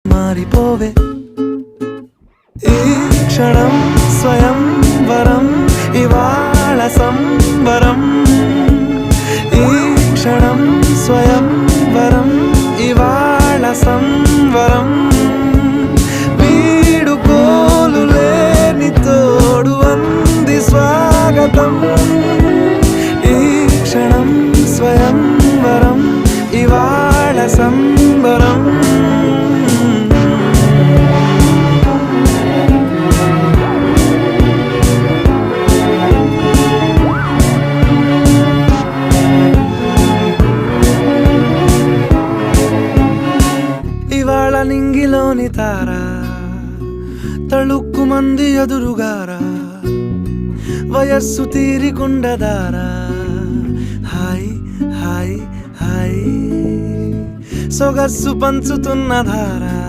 మారిపోవే ఈ క్షణం స్వయంవరం ఇవాళ సంబరం ఈ క్షణం స్వయంవరం ఇవాళ సంవరం వీడుకోలు లేని తోడు అంది స్వాగతం ఈ క్షణం స్వయంవరం ఇవాళ సంబరం ఇవాళ నింగిలోని తార తళుక్కు మంది ఎదురుగారా వయస్సు తీరికుండదారా హాయ్ హాయ్ హాయ్ సొగస్సు పంచుతున్న ధార